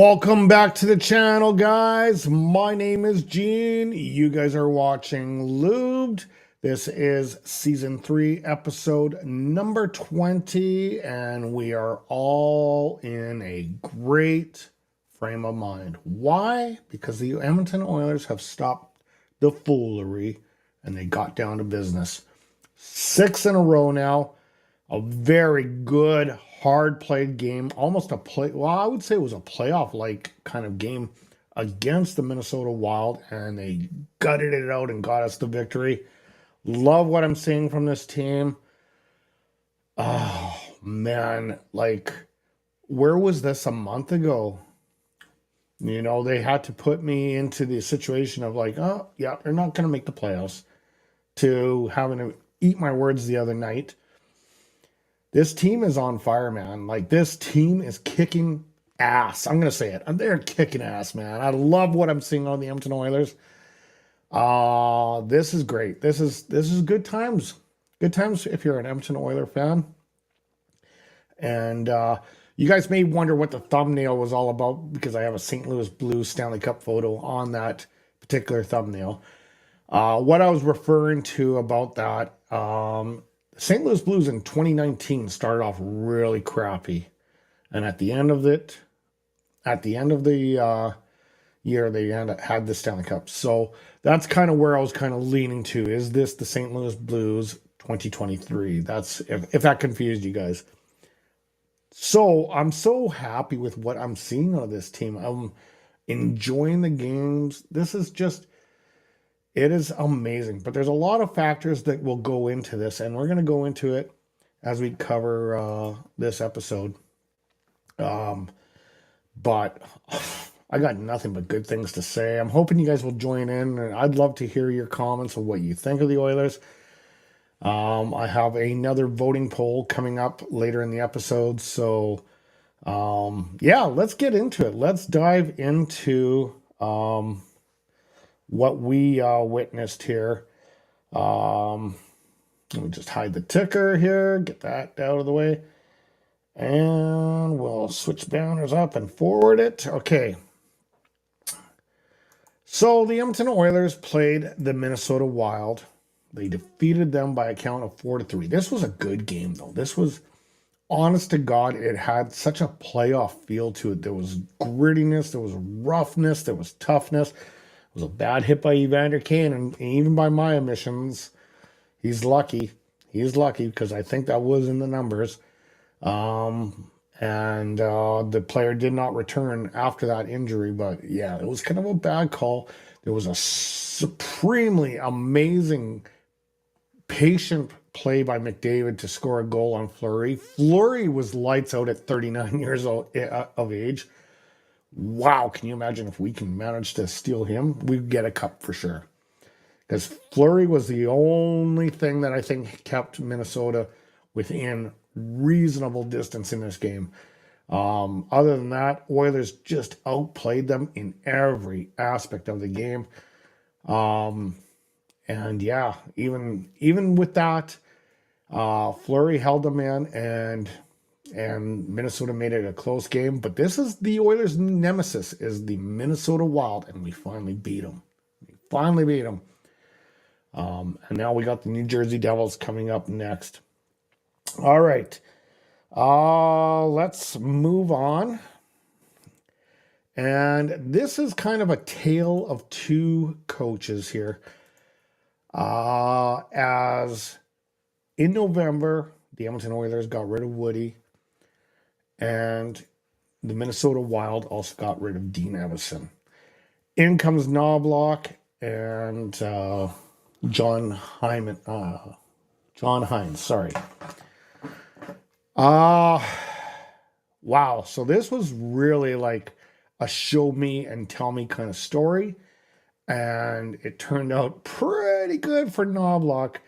Welcome back to the channel, guys. My name is Gene. You guys are watching Lubed. This is season 3, episode number 20, and we are all in a great frame of mind. Why? Because the Edmonton Oilers have stopped the foolery and they got down to business. 6 in a row now. A very good, hard-played game. Almost a play. Well, I would say it was a playoff-like kind of game against the Minnesota Wild, and they gutted it out and got us the victory. Love what I'm seeing from this team. Oh, man. Like, where was this a month ago? You know, they had to put me into the situation of like, oh, yeah, they're not going to make the playoffs, to having to eat my words the other night. This team is on fire, man. Like, this team is kicking ass. I'm going to say it. They're kicking ass, man. I love what I'm seeing on the Edmonton Oilers. This is great. This is good times. Good times if you're an Edmonton Oiler fan. And you guys may wonder what the thumbnail was all about, because I have a St. Louis Blues Stanley Cup photo on that particular thumbnail. What I was referring to about that, St. Louis Blues in 2019 started off really crappy, and at the end of the year, they had the Stanley Cup. So that's kind of where I was kind of leaning to. Is this the St. Louis Blues 2023? That's if that confused you guys. So I'm so happy with what I'm seeing out of this team. I'm enjoying the games. This is just. It is amazing, but there's a lot of factors that will go into this, and we're going to go into it as we cover this episode. But I got nothing but good things to say. I'm hoping you guys will join in, and I'd love to hear your comments of what you think of the Oilers. I have another voting poll coming up later in the episode, so yeah, let's get into it. Let's dive into what we witnessed here. Let me just hide the ticker here, get that out of the way, and we'll switch banners up and forward it. Okay. So the Edmonton Oilers played the Minnesota Wild. They defeated them by a count of 4-3. This was a good game, though. This was, honest to God, it had such a playoff feel to it. There was grittiness, there was roughness, there was toughness. Was a bad hit by Evander Kane, and even by my omissions, he's lucky. He's lucky because I think that was in the numbers. The player did not return after that injury, but yeah, it was kind of a bad call. There was a supremely amazing, patient play by McDavid to score a goal on Fleury. Fleury was lights out at 39 years of age. Wow, can you imagine if we can manage to steal him? We'd get a cup for sure. Because Fleury was the only thing that I think kept Minnesota within reasonable distance in this game. Other than that, Oilers just outplayed them in every aspect of the game. And yeah, even with that, Fleury held them in, and Minnesota made it a close game. But this is the Oilers' nemesis, is the Minnesota Wild, and we finally beat them. And now we got the New Jersey Devils coming up next. All right. Let's move on. And this is kind of a tale of two coaches here. As in November, the Edmonton Oilers got rid of Woody, and the Minnesota Wild also got rid of Dean Evason. In comes Knobloch and John Hines, sorry. Wow. So this was really like a show me and tell me kind of story, and it turned out pretty good for Knobloch.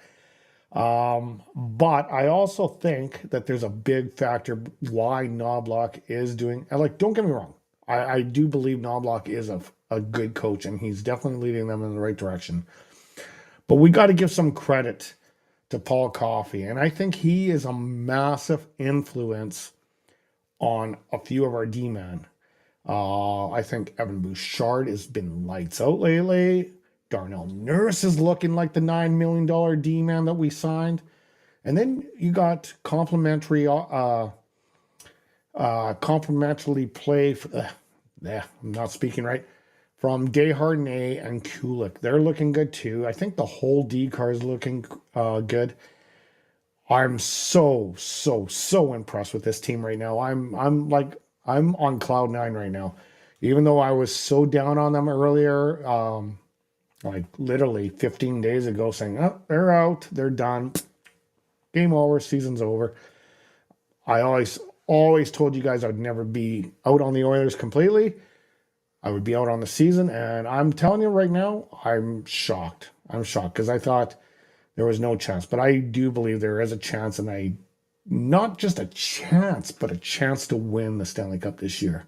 But I also think that there's a big factor why Knobloch is doing, like, don't get me wrong. I do believe Knobloch is a good coach, and he's definitely leading them in the right direction. But we got to give some credit to Paul Coffey, and I think he is a massive influence on a few of our D-men. I think Evan Bouchard has been lights out lately. Darnell Nurse is looking like the $9 million D-man that we signed. And then you got complimentary play for I'm not speaking right, from Desharnais and Kulik. They're looking good too. I think the whole D car is looking good. I'm so impressed with this team right now. I'm on cloud nine right now. Even though I was so down on them earlier, like literally 15 days ago, saying, "Oh, they're out, they're done, game over, season's over." I always told you guys I'd never be out on the Oilers completely. I would be out on the season, and I'm telling you right now, I'm shocked. I'm shocked because I thought there was no chance, but I do believe there is a chance, and not just a chance, but a chance to win the Stanley Cup this year.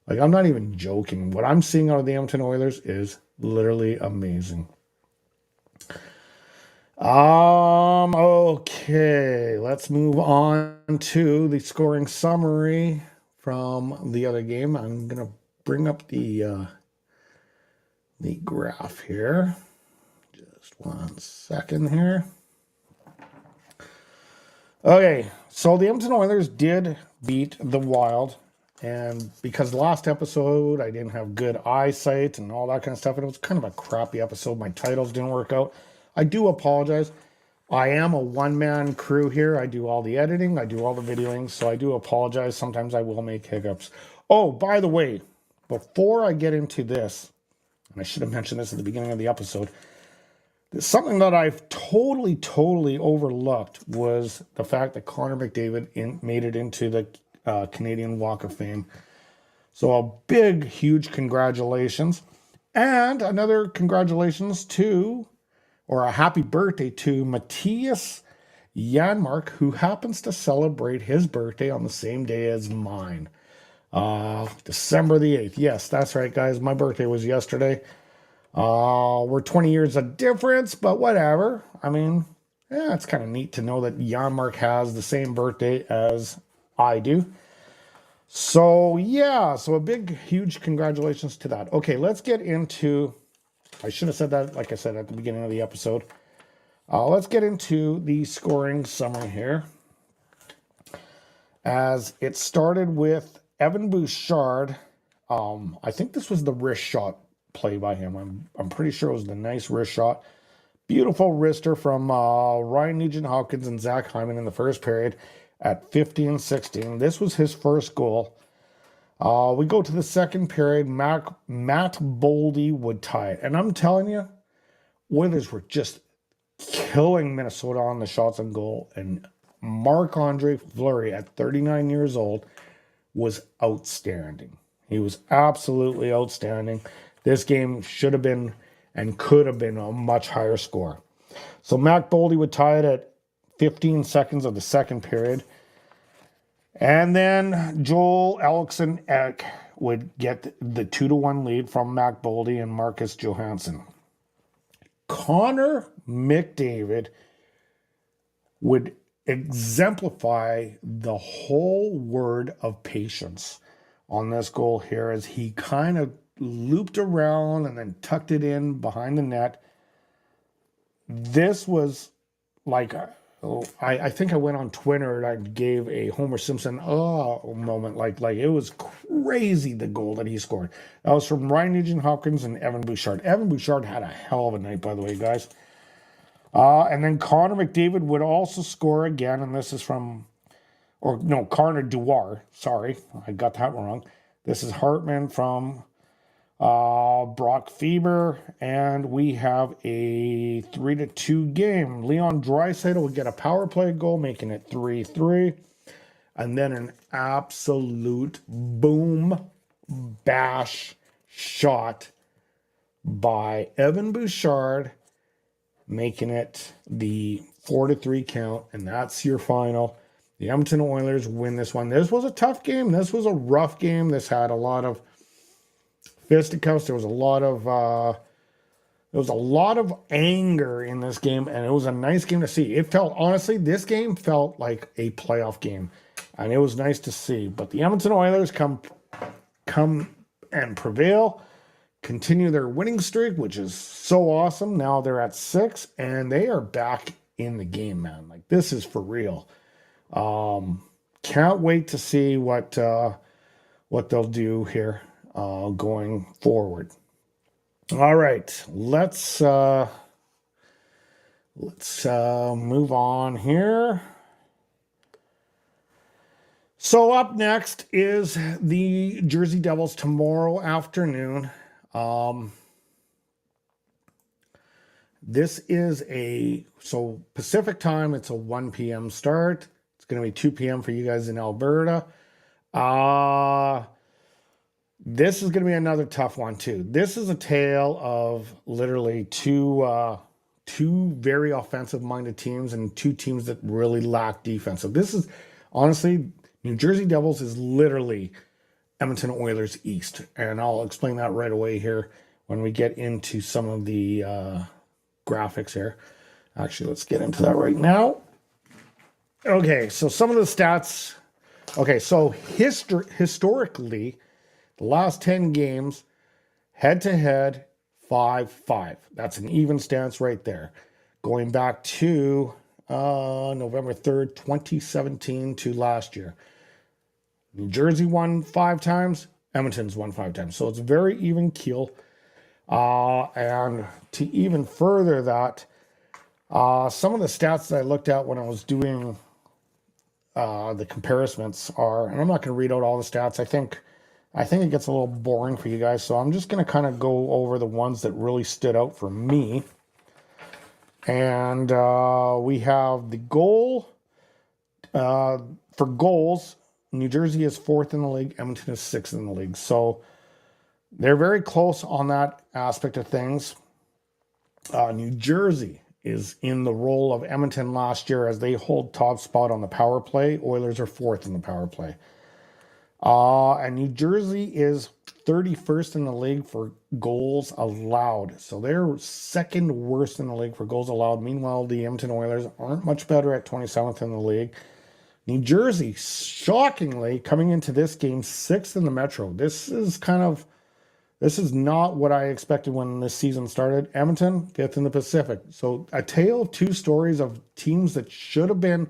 Like, I'm not even joking. What I'm seeing out of the Edmonton Oilers is literally amazing. Okay, let's move on to the scoring summary from the other game. I'm gonna bring up the graph here. Just 1 second here. Okay, so the Edmonton Oilers did beat the Wild, and because last episode I didn't have good eyesight and all that kind of stuff, and it was kind of a crappy episode. My titles didn't work out. I do apologize. I am a one-man crew here. I do all the editing. I do all the videoing, so I do apologize. Sometimes I will make hiccups. Oh, by the way, before I get into this, and I should have mentioned this at the beginning of the episode, something that I've totally overlooked was the fact that Connor McDavid made it into the Canadian Walk of Fame. So a big, huge congratulations. And another congratulations to, or a happy birthday to Matthias Janmark, who happens to celebrate his birthday on the same day as mine. December the 8th. Yes, that's right, guys. My birthday was yesterday. We're 20 years of difference, but whatever. I mean, yeah, it's kind of neat to know that Janmark has the same birthday as I do. So, yeah, so a big, huge congratulations to that. Okay, let's get into, I should have said that, like I said, at the beginning of the episode. Let's get into the scoring summary here. As it started with Evan Bouchard. I think this was the wrist shot play by him. I'm pretty sure it was the nice wrist shot. Beautiful wrister from Ryan Nugent-Hopkins and Zach Hyman in the first period at 15-16. This was his first goal. We go to the second period. Matt Boldy would tie it. And I'm telling you, Oilers were just killing Minnesota on the shots on goal. And Marc Andre Fleury, at 39 years old, was outstanding. He was absolutely outstanding. This game should have been and could have been a much higher score. So Matt Boldy would tie it at 15 seconds of the second period. And then Joel Eriksson-Ek would get the 2-1 lead from Matt Boldy and Marcus Johansson. Connor McDavid would exemplify the whole word of patience on this goal here, as he kind of looped around and then tucked it in behind the net. This was like, I think I went on Twitter and I gave a Homer Simpson moment. Like it was crazy, the goal that he scored. That was from Ryan Nugent-Hopkins and Evan Bouchard. Evan Bouchard had a hell of a night, by the way, guys. And then Connor McDavid would also score again, and this is from, Connor Dewar. Sorry, I got that wrong. This is Hartman from Brock Faber, and we have a 3-2 game. Leon Draisaitl would get a power play goal, making it 3-3, and then an absolute boom bash shot by Evan Bouchard, making it the 4-3 count, and that's your final. The Edmonton Oilers win this one. This was a tough game. This was a rough game. This had a lot of fisticuffs. There was a lot of anger in this game, and it was a nice game to see. It felt, honestly, this game felt like a playoff game, and it was nice to see. But the Edmonton Oilers come come and prevail, continue their winning streak, which is so awesome. Now they're at 6, and they are back in the game, man. Like, this is for real. Can't wait to see what they'll do here going forward. All right, let's move on here. So up next is the Jersey Devils tomorrow afternoon. This is Pacific time, it's a 1 p.m. start. It's going to be 2 p.m. for you guys in Alberta. This is going to be another tough one too. This is a tale of literally two very offensive-minded teams and two teams that really lack defense. So this is, honestly, New Jersey Devils is literally Edmonton Oilers East. And I'll explain that right away here when we get into some of the graphics here. Actually, let's get into that right now. Okay, so some of the stats. Okay, so historically, the last 10 games, head-to-head, 5-5. That's an even stance right there. Going back to November 3rd, 2017 to last year. New Jersey won 5 times. Edmonton's won 5 times. So it's very even keel. And to even further that, some of the stats that I looked at when I was doing the comparisons are, and I'm not going to read out all the stats. I think it gets a little boring for you guys. So I'm just going to kind of go over the ones that really stood out for me. And we have the goal. For goals, New Jersey is 4th in the league. Edmonton is 6th in the league. So they're very close on that aspect of things. New Jersey is in the role of Edmonton last year as they hold top spot on the power play. Oilers are 4th in the power play. And New Jersey is 31st in the league for goals allowed. So they're 2nd worst in the league for goals allowed. Meanwhile, the Edmonton Oilers aren't much better at 27th in the league. New Jersey, shockingly, coming into this game, 6th in the Metro. This is not what I expected when this season started. Edmonton, 5th in the Pacific. So a tale of two stories of teams that should have been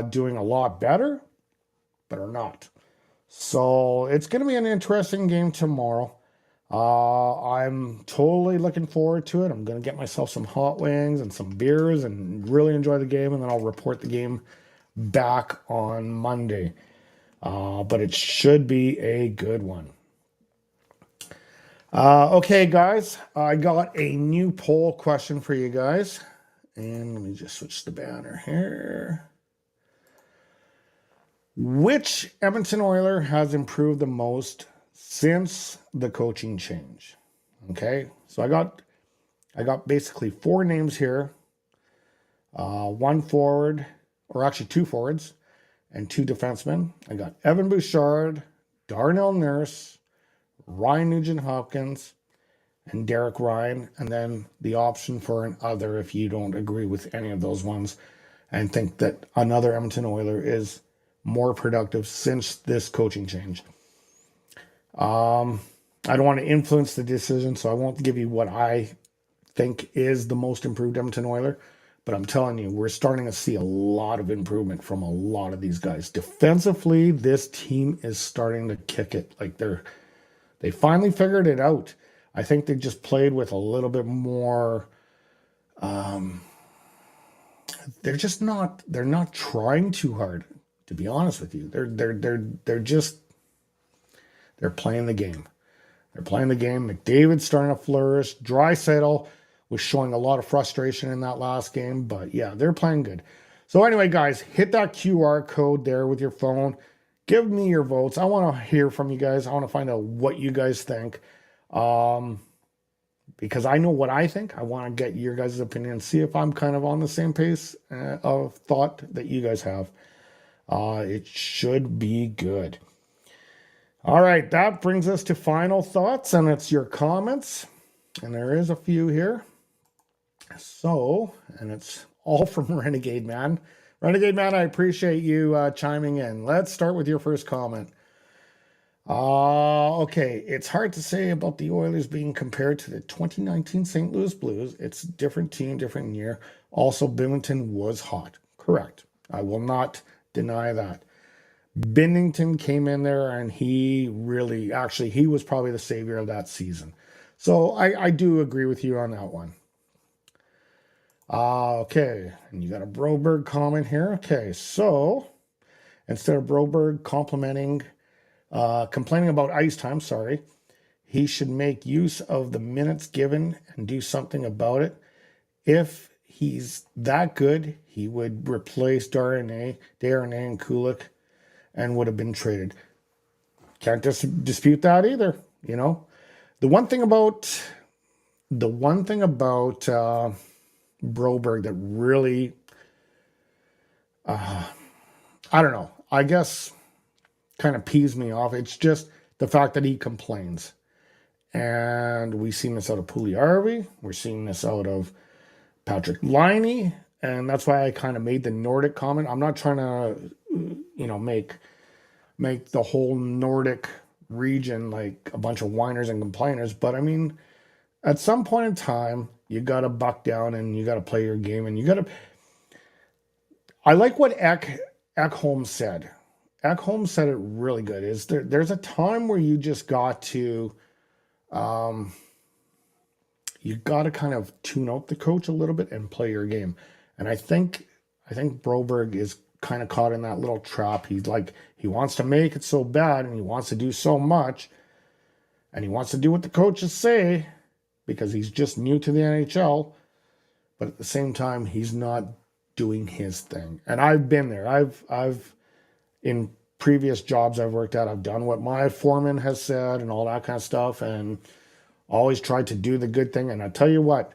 doing a lot better, but are not. So it's going to be an interesting game tomorrow. I'm totally looking forward to it. I'm going to get myself some hot wings and some beers and really enjoy the game, and then I'll report the game back on Monday. But it should be a good one. Okay, guys, I got a new poll question for you guys. And let me just switch the banner here. Which Edmonton Oiler has improved the most since the coaching change? Okay, so I got basically 4 names here. 1 forward, or actually 2 forwards, and 2 defensemen. I got Evan Bouchard, Darnell Nurse, Ryan Nugent-Hopkins, and Derek Ryan, and then the option for an other if you don't agree with any of those ones and think that another Edmonton Oiler is more productive since this coaching change. I don't want to influence the decision, so I won't give you what I think is the most improved Edmonton Oiler, but I'm telling you, we're starting to see a lot of improvement from a lot of these guys. Defensively, this team is starting to kick it. Like they finally figured it out. I think they just played with a little bit more. They're not trying too hard, to be honest with you. They're playing the game. They're playing the game. McDavid's starting to flourish. Draisaitl was showing a lot of frustration in that last game, but yeah, they're playing good. So anyway, guys, hit that QR code there with your phone. Give me your votes. I want to hear from you guys. I want to find out what you guys think. Because I know what I think. I want to get your guys' opinion, see if I'm kind of on the same pace of thought that you guys have. It should be good. All right, that brings us to final thoughts, and it's your comments. And there is a few here. So, and it's all from Renegade Man. Renegade Man, I appreciate you chiming in. Let's start with your first comment. Okay. It's hard to say about the Oilers being compared to the 2019 St. Louis Blues. It's a different team, different year. Also, Bennington was hot. Correct. I will not deny that. Bennington came in there and he really, actually, he was probably the savior of that season. So I do agree with you on that one. Okay. And you got a Broberg comment here. Okay. So instead of Broberg complaining about ice time, sorry, he should make use of the minutes given and do something about it. If he's that good, he would replace Darnay and Kulik and would have been traded. Can't dispute that either. You know, the one thing about Broberg that really, I don't know, I guess kind of pees me off. It's just the fact that he complains. And we've seen this out of Puljujärvi. We're seeing this out of Patrick Laine. And that's why I kind of made the Nordic comment. I'm not trying to, make the whole Nordic region like a bunch of whiners and complainers. But I mean, at some point in time, you got to buck down and you got to play your game. And you got to. I like what Ekholm said. Ekholm said it really good. There's a time where you just got to. You got to kind of tune out the coach a little bit and play your game. And I think Broberg is kind of caught in that little trap. He wants to make it so bad and he wants to do so much and he wants to do what the coaches say because he's just new to the NHL. But at the same time, he's not doing his thing. And I've been there. I've in previous jobs I've worked at, I've done what my foreman has said and all that kind of stuff and always tried to do the good thing. And I tell you what,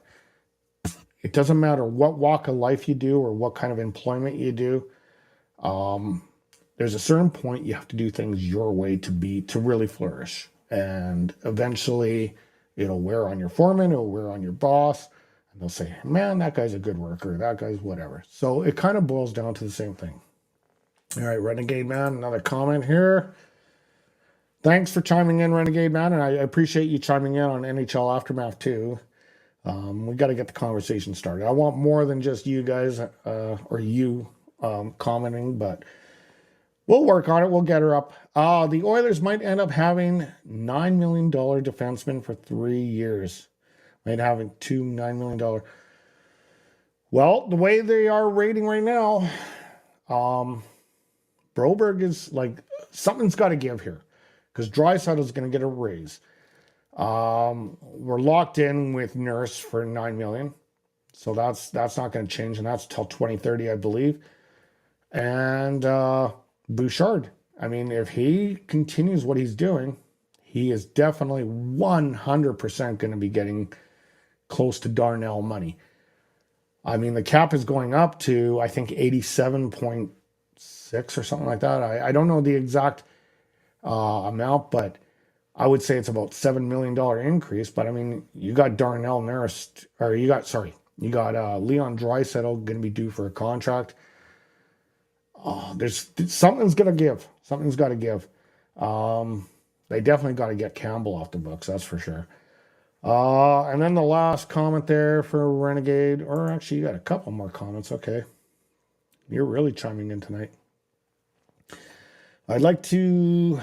it doesn't matter what walk of life you do or what kind of employment you do. There's a certain point you have to do things your way to really flourish. And eventually it'll wear on your foreman, it'll wear on your boss, and they'll say, man, that guy's a good worker, that guy's whatever. So it kind of boils down to the same thing. All right, Renegade Man, another comment here. Thanks for chiming in, Renegade Man, and I appreciate you chiming in on NHL Aftermath too. We got to get the conversation started. I want more than just you guys or you commenting, but we'll work on it. We'll get her up. The Oilers might end up having $9 million defenseman for 3 years. Might having two $9 million. Well, the way they are rating right now, Broberg is like, something's got to give here because Draisaitl is going to get a raise. We're locked in with Nurse for $9 million. So that's not going to change. And that's till 2030, I believe. And Bouchard, I mean, if he continues what he's doing, he is definitely 100% going to be getting close to Darnell money. I mean, the cap is going up to, I think, 87.6 or something like that. I don't know the exact amount, but I would say it's about $7 million increase. But I mean, you got Darnell Nurse, or you got Leon Draisaitl going to be due for a contract. There's something's gonna give. Something's got to give. They definitely got to get Campbell off the books. That's for sure. And then the last comment there for Renegade, or actually, you got a couple more comments. Okay, you're really chiming in tonight. I'd like to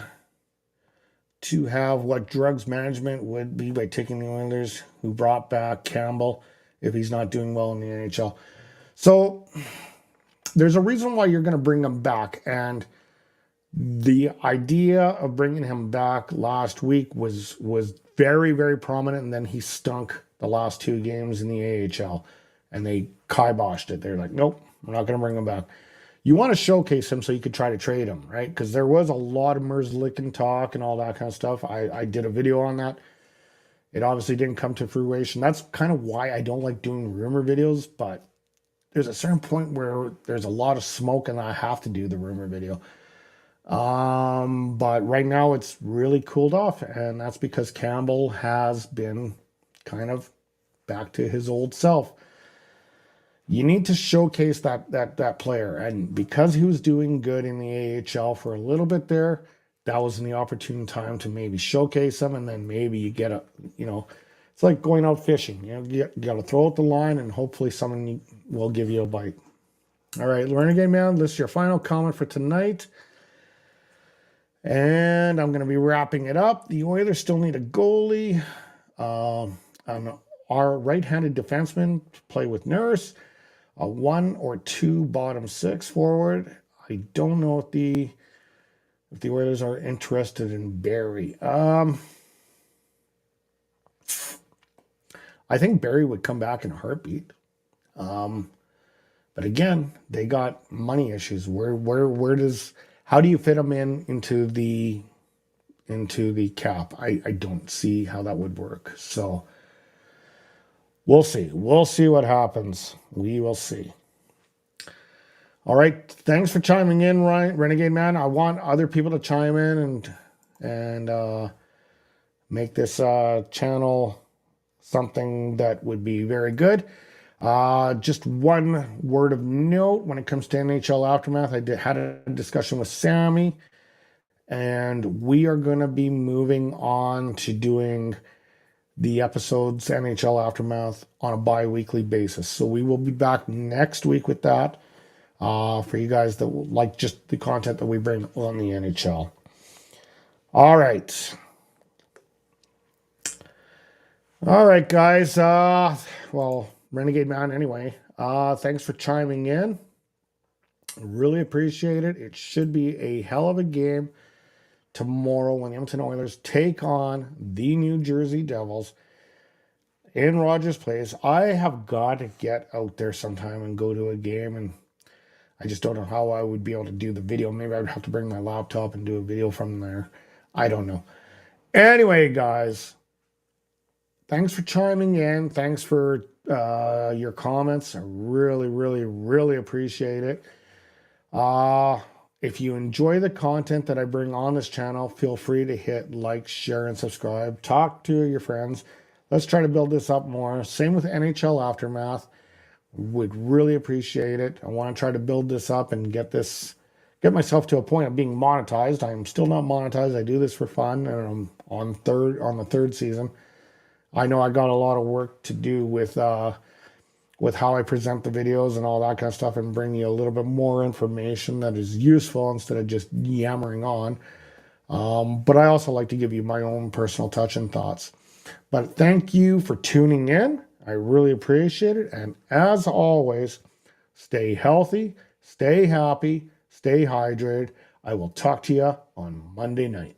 have what drugs management would be by taking the Oilers who brought back Campbell if he's not doing well in the NHL. So there's a reason why you're going to bring him back. And the idea of bringing him back last week was very, very prominent. And then he stunk the last 2 games in the AHL. And they kiboshed it. They're like, nope, we're not going to bring him back. You want to showcase him so you could try to trade him, right? Because there was a lot of Merzlicken talk and all that kind of stuff. I did a video on that. It obviously didn't come to fruition. That's kind of why I don't like doing rumor videos, but there's a certain point where there's a lot of smoke and I have to do the rumor video. But right now it's really cooled off, and that's because Campbell has been kind of back to his old self. You need to showcase that player, and because he was doing good in the AHL for a little bit there, that was the opportune time to maybe showcase them, and then maybe you get it's like going out fishing. You got to throw out the line, and hopefully someone will give you a bite. All right, Renegade Man, this is your final comment for tonight. And I'm going to be wrapping it up. The Oilers still need a goalie. Our right-handed defenseman to play with Nurse. A 1 or 2 bottom 6 forward. I don't know if the Oilers are interested in Barry. I think Barry would come back in a heartbeat. But again, they got money issues. How do you fit them into the cap? I don't see how that would work. So we'll see. We'll see what happens. We will see. All right. Thanks for chiming in, Ryan, Renegade Man. I want other people to chime in and make this channel something that would be very good. Just one word of note when it comes to NHL Aftermath. I had a discussion with Sammy, and we are going to be moving on to doing the episodes NHL Aftermath on a bi-weekly basis. So we will be back next week with that for you guys that like just the content that we bring on the NHL. All right. All right, guys. Well, Renegade Man, anyway. Thanks for chiming in. Really appreciate it. It should be a hell of a game tomorrow when the Edmonton Oilers take on the New Jersey Devils in Rogers Place. I have got to get out there sometime and go to a game, and I just don't know how I would be able to do the video. Maybe I would have to bring my laptop and do a video from there. I don't know. Anyway, guys, thanks for chiming in. Thanks for your comments. I really, really, really appreciate it. If you enjoy the content that I bring on this channel, feel free to hit like, share, and subscribe. Talk to your friends. Let's try to build this up more. Same with NHL Aftermath. Would really appreciate it. I want to try to build this up and get myself to a point of being monetized. I'm still not monetized. I do this for fun, and I'm on the third season. I know I got a lot of work to do with how I present the videos and all that kind of stuff, and bring you a little bit more information that is useful instead of just yammering on. But I also like to give you my own personal touch and thoughts. But thank you for tuning in. I really appreciate it. And as always, stay healthy, stay happy, stay hydrated. I will talk to you on Monday night.